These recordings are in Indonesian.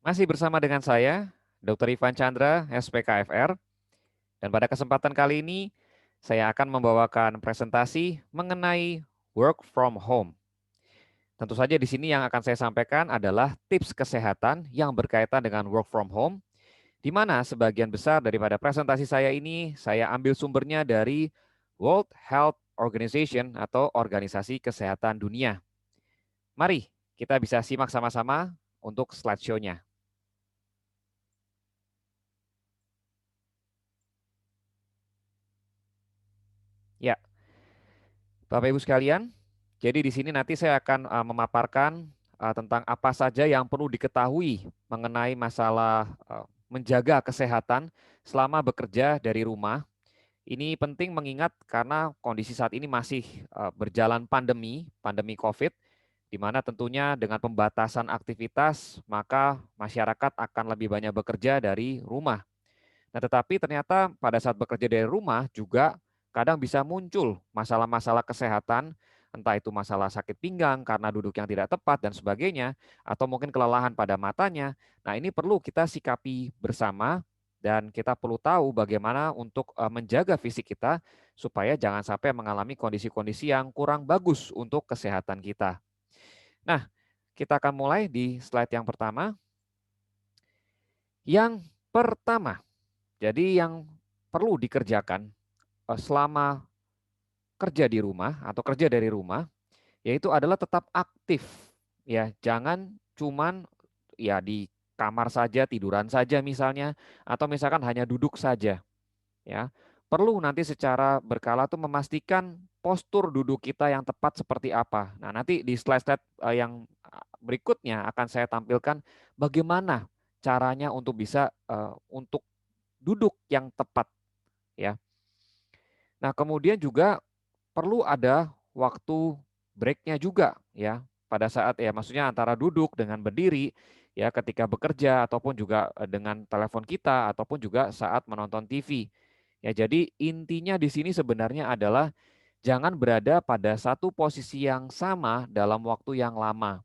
Masih bersama dengan saya, Dr. Ivan Chandra, SPKFR, dan pada kesempatan kali ini saya akan membawakan presentasi mengenai work from home. Tentu saja di sini yang akan saya sampaikan adalah tips kesehatan yang berkaitan dengan work from home, di mana sebagian besar daripada presentasi saya ini saya ambil sumbernya dari World Health Organization atau Organisasi Kesehatan Dunia. Mari kita bisa simak sama-sama untuk slideshow-nya. Ya, Bapak Ibu sekalian, jadi di sini nanti saya akan memaparkan tentang apa saja yang perlu diketahui mengenai masalah menjaga kesehatan selama bekerja dari rumah. Ini penting mengingat karena kondisi saat ini masih berjalan pandemi COVID, di mana tentunya dengan pembatasan aktivitas, maka masyarakat akan lebih banyak bekerja dari rumah. Nah, tetapi ternyata pada saat bekerja dari rumah juga kadang bisa muncul masalah-masalah kesehatan, entah itu masalah sakit pinggang karena duduk yang tidak tepat dan sebagainya, atau mungkin kelelahan pada matanya. Nah, ini perlu kita sikapi bersama dan kita perlu tahu bagaimana untuk menjaga fisik kita supaya jangan sampai mengalami kondisi-kondisi yang kurang bagus untuk kesehatan kita. Nah, kita akan mulai di slide yang pertama. Yang pertama, jadi yang perlu dikerjakan selama kerja di rumah atau kerja dari rumah, yaitu adalah tetap aktif, ya. Jangan cuman ya di kamar saja, tiduran saja misalnya, atau misalkan hanya duduk saja, ya. Perlu nanti secara berkala tuh memastikan postur duduk kita yang tepat seperti apa. Nah, nanti di slide-slide yang berikutnya akan saya tampilkan bagaimana caranya untuk bisa untuk duduk yang tepat, ya. Nah, kemudian juga perlu ada waktu break-nya juga ya. Pada saat ya maksudnya antara duduk dengan berdiri ya ketika bekerja ataupun juga dengan telepon kita ataupun juga saat menonton TV. Ya, jadi intinya di sini sebenarnya adalah jangan berada pada satu posisi yang sama dalam waktu yang lama.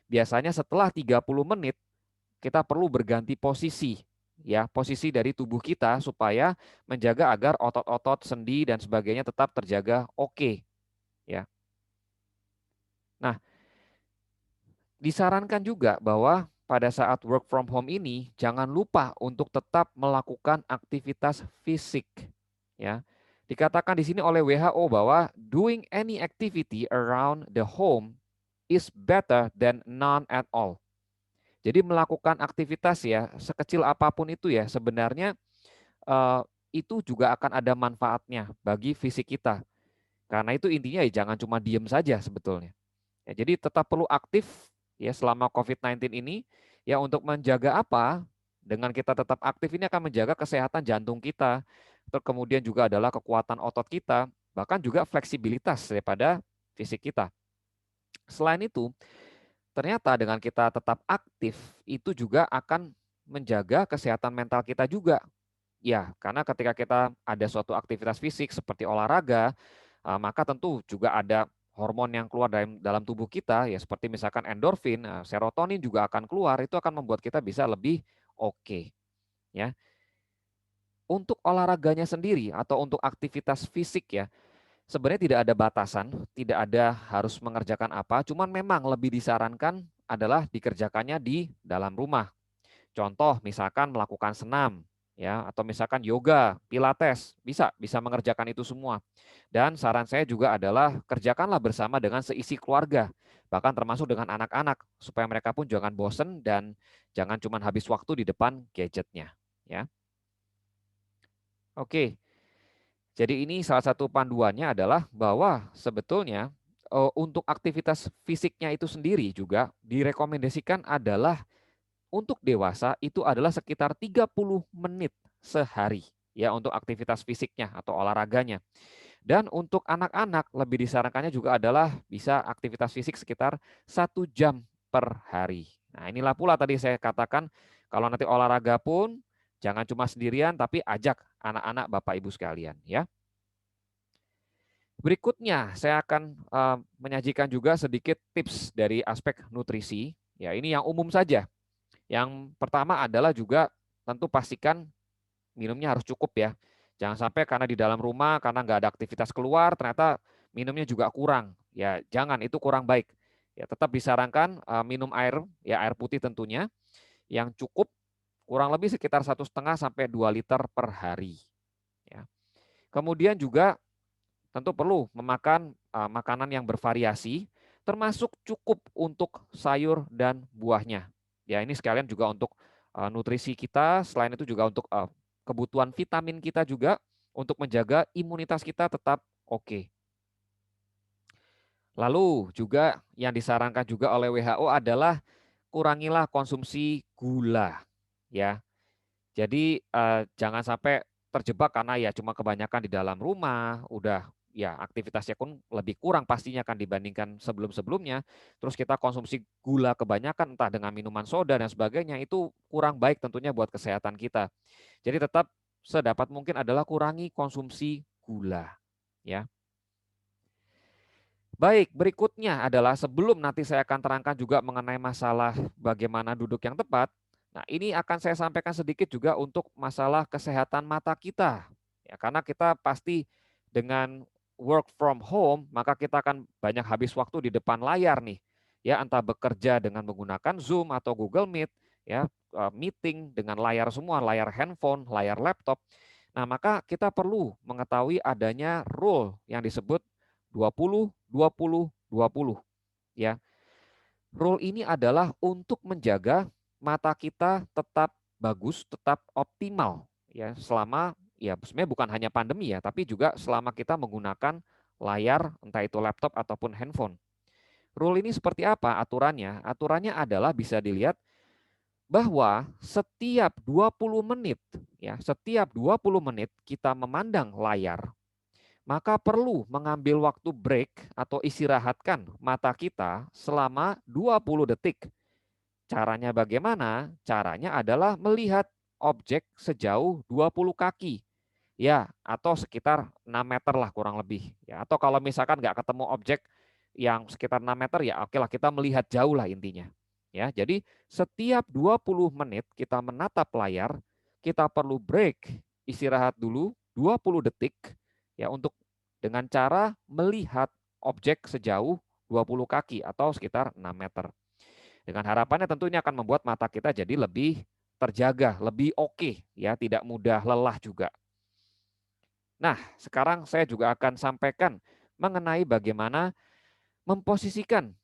Biasanya setelah 30 menit kita perlu berganti posisi ya, posisi dari tubuh kita supaya menjaga agar otot-otot, sendi dan sebagainya tetap terjaga oke ya. Nah, disarankan juga bahwa pada saat work from home ini jangan lupa untuk tetap melakukan aktivitas fisik ya. Dikatakan di sini oleh WHO bahwa doing any activity around the home is better than none at all. Jadi melakukan aktivitas ya sekecil apapun itu ya sebenarnya eh, itu juga akan ada manfaatnya bagi fisik kita. Karena itu intinya ya jangan cuma diem saja sebetulnya. Ya, jadi tetap perlu aktif ya selama COVID-19 ini ya untuk menjaga apa? Dengan kita tetap aktif ini akan menjaga kesehatan jantung kita. Terus kemudian juga adalah kekuatan otot kita, bahkan juga fleksibilitas daripada fisik kita. Selain itu, ternyata dengan kita tetap aktif itu juga akan menjaga kesehatan mental kita juga. Ya, karena ketika kita ada suatu aktivitas fisik seperti olahraga, maka tentu juga ada hormon yang keluar dalam tubuh kita, ya seperti misalkan endorfin, serotonin juga akan keluar, itu akan membuat kita bisa lebih oke. Ya. Untuk olahraganya sendiri atau untuk aktivitas fisik ya, sebenarnya tidak ada batasan, tidak ada harus mengerjakan apa, cuman memang lebih disarankan adalah dikerjakannya di dalam rumah. Contoh misalkan melakukan senam ya atau misalkan yoga, pilates, bisa bisa mengerjakan itu semua. Dan saran saya juga adalah kerjakanlah bersama dengan seisi keluarga, bahkan termasuk dengan anak-anak supaya mereka pun jangan bosen dan jangan cuma habis waktu di depan gadgetnya ya. Oke. Jadi ini salah satu panduannya adalah bahwa sebetulnya untuk aktivitas fisiknya itu sendiri juga direkomendasikan adalah untuk dewasa itu adalah sekitar 30 menit sehari ya untuk aktivitas fisiknya atau olahraganya. Dan untuk anak-anak lebih disarankannya juga adalah bisa aktivitas fisik sekitar 1 jam per hari. Nah, inilah pula tadi saya katakan kalau nanti olahraga pun jangan cuma sendirian tapi ajak anak-anak Bapak Ibu sekalian ya. Berikutnya saya akan menyajikan juga sedikit tips dari aspek nutrisi. Ya, ini yang umum saja. Yang pertama adalah juga tentu pastikan minumnya harus cukup ya. Jangan sampai karena di dalam rumah, karena nggak ada aktivitas keluar, ternyata minumnya juga kurang. Ya jangan, itu kurang baik. Ya tetap disarankan minum air, ya air putih tentunya, yang cukup kurang lebih sekitar 1,5 sampai 2 liter per hari. Ya. Kemudian juga tentu perlu memakan makanan yang bervariasi, termasuk cukup untuk sayur dan buahnya. Ya ini sekalian juga untuk nutrisi kita, selain itu juga untuk kebutuhan vitamin kita juga, untuk menjaga imunitas kita tetap oke. Lalu juga yang disarankan juga oleh WHO adalah kurangilah konsumsi gula, ya. Jadi jangan sampai terjebak karena ya cuma kebanyakan di dalam rumah, udah ya aktivitasnya pun lebih kurang pastinya kan dibandingkan sebelum-sebelumnya. Terus kita konsumsi gula kebanyakan entah dengan minuman soda dan sebagainya, itu kurang baik tentunya buat kesehatan kita. Jadi tetap sedapat mungkin adalah kurangi konsumsi gula, ya. Baik, berikutnya adalah sebelum nanti saya akan terangkan juga mengenai masalah bagaimana duduk yang tepat. Nah, ini akan saya sampaikan sedikit juga untuk masalah kesehatan mata kita. Ya, karena kita pasti dengan work from home, maka kita akan banyak habis waktu di depan layar nih. Ya, entah bekerja dengan menggunakan Zoom atau Google Meet, ya, meeting dengan layar semua, layar handphone, layar laptop. Nah, maka kita perlu mengetahui adanya rule yang disebut 20, 20, 20, ya. Rule ini adalah untuk menjaga mata kita tetap bagus, tetap optimal ya selama ya sebenarnya bukan hanya pandemi ya, tapi juga selama kita menggunakan layar entah itu laptop ataupun handphone. Rule ini seperti apa aturannya? Aturannya adalah bisa dilihat bahwa setiap 20 menit ya, setiap 20 menit kita memandang layar, maka perlu mengambil waktu break atau istirahatkan mata kita selama 20 detik. Caranya bagaimana? Caranya adalah melihat objek sejauh 20 kaki. Ya, atau sekitar 6 meter lah kurang lebih. Ya, atau kalau misalkan nggak ketemu objek yang sekitar 6 meter, ya oke lah kita melihat jauh lah intinya. Ya, jadi setiap 20 menit kita menatap layar, kita perlu break, istirahat dulu 20 detik ya untuk dengan cara melihat objek sejauh 20 kaki atau sekitar 6 meter. Dengan harapannya tentu ini akan membuat mata kita jadi lebih terjaga, lebih oke ya, tidak mudah lelah juga. Nah, sekarang saya juga akan sampaikan mengenai bagaimana memposisikan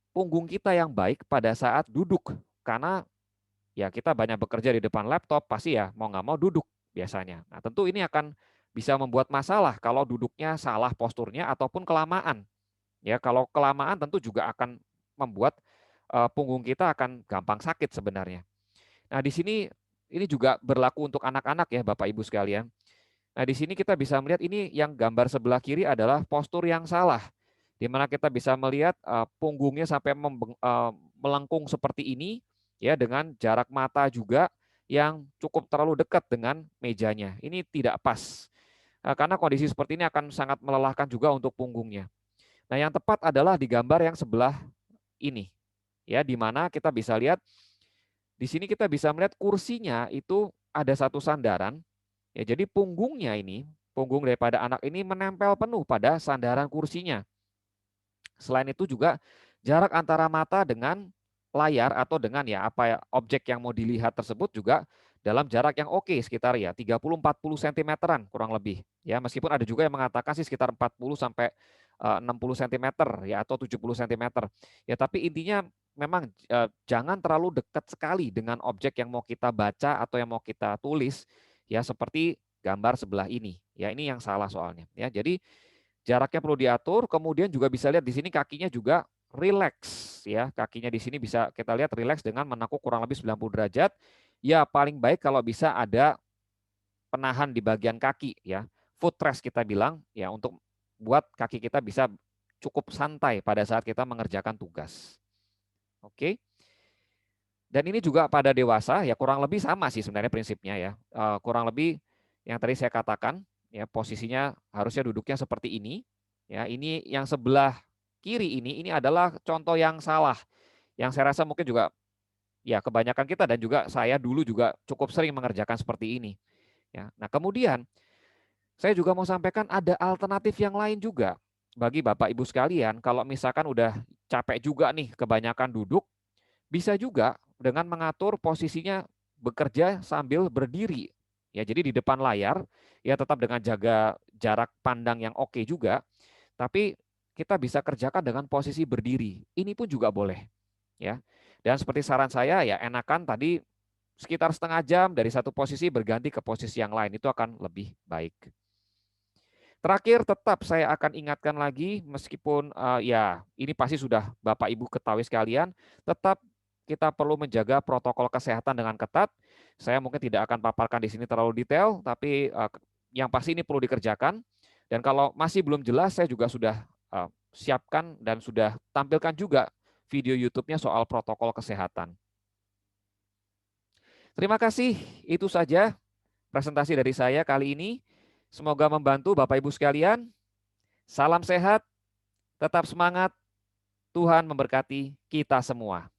punggung kita yang baik pada saat duduk. Karena ya kita banyak bekerja di depan laptop, pasti ya mau nggak mau duduk biasanya. Nah, tentu ini akan bisa membuat masalah kalau duduknya salah posturnya ataupun kelamaan. Ya, kalau kelamaan tentu juga akan membuat punggung kita akan gampang sakit sebenarnya. Nah, di sini ini juga berlaku untuk anak-anak ya, Bapak Ibu sekalian. Nah, di sini kita bisa melihat ini yang gambar sebelah kiri adalah postur yang salah, di mana kita bisa melihat punggungnya sampai melengkung seperti ini, ya dengan jarak mata juga yang cukup terlalu dekat dengan mejanya. Ini tidak pas, karena kondisi seperti ini akan sangat melelahkan juga untuk punggungnya. Nah, yang tepat adalah di gambar yang sebelah ini, ya, di mana kita bisa lihat di sini kita bisa melihat kursinya itu ada satu sandaran. Ya, jadi punggungnya ini, punggung daripada anak ini menempel penuh pada sandaran kursinya. Selain itu juga jarak antara mata dengan layar atau dengan ya apa ya, objek yang mau dilihat tersebut juga dalam jarak yang oke sekitar ya 30-40 cm kurang lebih. Ya, meskipun ada juga yang mengatakan sih sekitar 40 sampai 60 cm ya atau 70 cm. Ya, tapi intinya memang jangan terlalu dekat sekali dengan objek yang mau kita baca atau yang mau kita tulis ya seperti gambar sebelah ini. Ya, ini yang salah soalnya ya. Jadi jaraknya perlu diatur, kemudian juga bisa lihat di sini kakinya juga rileks ya. Kakinya di sini bisa kita lihat rileks dengan menekuk kurang lebih 90 derajat. Ya, paling baik kalau bisa ada penahan di bagian kaki ya. Footrest kita bilang ya untuk buat kaki kita bisa cukup santai pada saat kita mengerjakan tugas. Oke. Dan ini juga pada dewasa ya kurang lebih sama sih sebenarnya prinsipnya ya. Kurang lebih yang tadi saya katakan ya posisinya harusnya duduknya seperti ini. Ya, ini yang sebelah kiri ini adalah contoh yang salah. Yang saya rasa mungkin juga Ya, kebanyakan kita dan juga saya dulu juga cukup sering mengerjakan seperti ini. Ya. Nah, kemudian saya juga mau sampaikan ada alternatif yang lain juga bagi Bapak Ibu sekalian. Kalau misalkan udah capek juga nih kebanyakan duduk, bisa juga dengan mengatur posisinya bekerja sambil berdiri. Ya, jadi di depan layar ya tetap dengan jaga jarak pandang yang oke juga, tapi kita bisa kerjakan dengan posisi berdiri. Ini pun juga boleh, ya. Dan seperti saran saya ya enakan tadi sekitar setengah jam dari satu posisi berganti ke posisi yang lain, itu akan lebih baik. Terakhir tetap saya akan ingatkan lagi meskipun ya ini pasti sudah Bapak Ibu ketahui sekalian, tetap kita perlu menjaga protokol kesehatan dengan ketat. Saya mungkin tidak akan paparkan di sini terlalu detail, tapi yang pasti ini perlu dikerjakan. Dan kalau masih belum jelas, saya juga sudah siapkan dan sudah tampilkan juga video YouTube-nya soal protokol kesehatan. Terima kasih, itu saja presentasi dari saya kali ini. Semoga membantu Bapak Ibu sekalian. Salam sehat, tetap semangat, Tuhan memberkati kita semua.